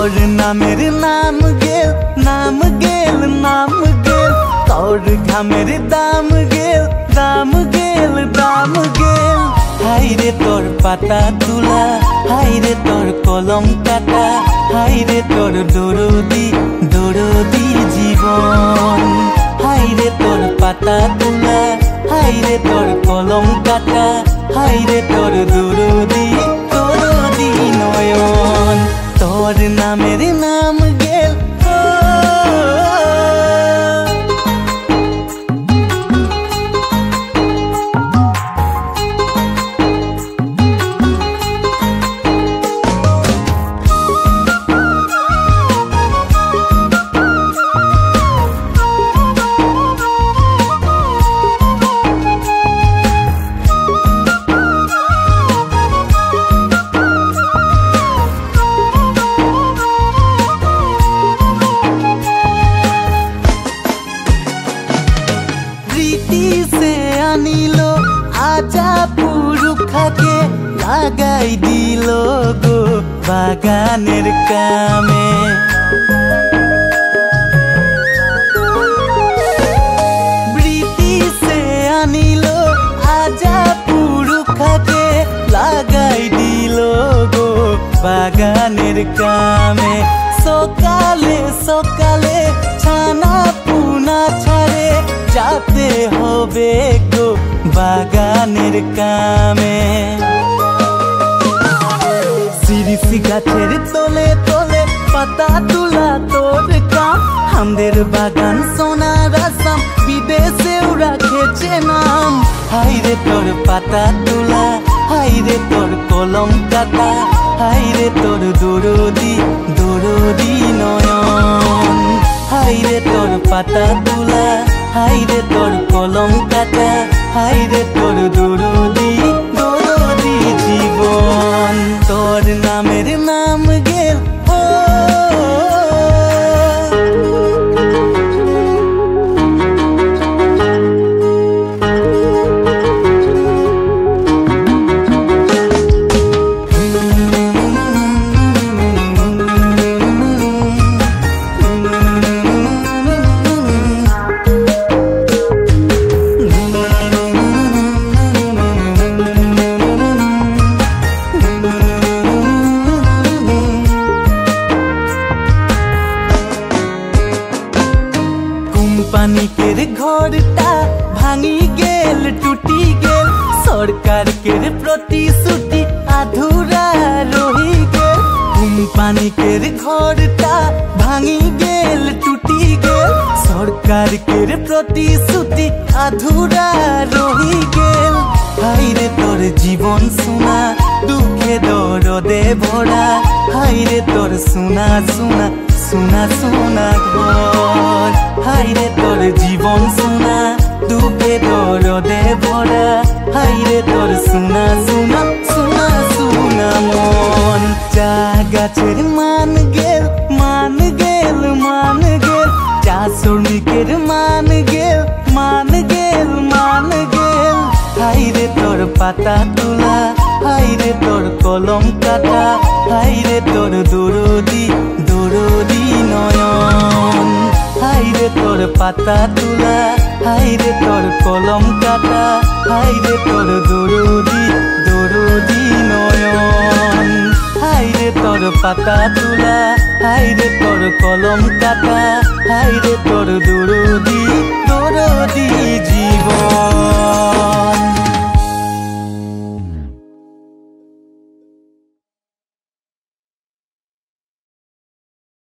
তোর নামের নাম গেল নাম গেল নাম গেল তোর ঘামের দাম গেল দাম গেল দাম গেল হাইরে তোর পাতা তুলা হাইরে তোর কলম কাটা হাইরে তোর দরদি দরদি জীবন হাইরে তোর পাতা তুলা হাইরে তোর কলম কাটা হাইরে তোর দরদি দরদি নয়ন তোর নামের নাম গেল आजा पुरुखाके लागाई दिलो गो बागानेर कामे ब्रिटिशे आनिलो आजा पुरुखाके लागाई दिलो गो बागानेर कामे सकाले सकाले छाना पुना छाड़े जाते होबे गो बागानेर कामे सिरिसी गाछेर तले तले पाता तुला तोर काम आमदेर बागान सोनार आसाम विदेशेও राखेছে नाम हाइरे तोर पाता तुला हाइरे तोर कलम काटा हाइरे तोर दरदी दरदी नयन हाइरे तोर पाता तुला हाइरे तोर कलम काटा हाइरे तोर दरदी दरदी जीवन तोर नामेर नाम गेल पानिकेर घरटा भांगी गेल टूटी गेल सरकार केर प्रतिश्रुति अधूरा रही गेल पानिकेर घरटा भांगी गेल टूटी गेल सरकार केर प्रतिश्रुति अधूरा रही गेल हाइरे तोर जीवन सुना दुखे दरदे भरा हाइरे तोर सुना सुना सुना सुना घर हाइरे तोर जीवन सुना दुखे दरदे भरा हाइरे तोर सुना सुना सुना सुना मन चा गाछेर मान गेल मान गेल मान गेल चा श्रमिकेर मान गेल मान गेल मान गेल हाइरे तोर पाता तुला हाइरे तोर कलम काटा हाइरे तोर दरदी दरदी नयन हाइरे तोर पाता तुला हाइरे तोर कलम काटा हाइरे तोर दरदी दरदी नयन हाइरे तोर पाता तुला हाइरे तोर कलम काटा हाइरे तोर दरदी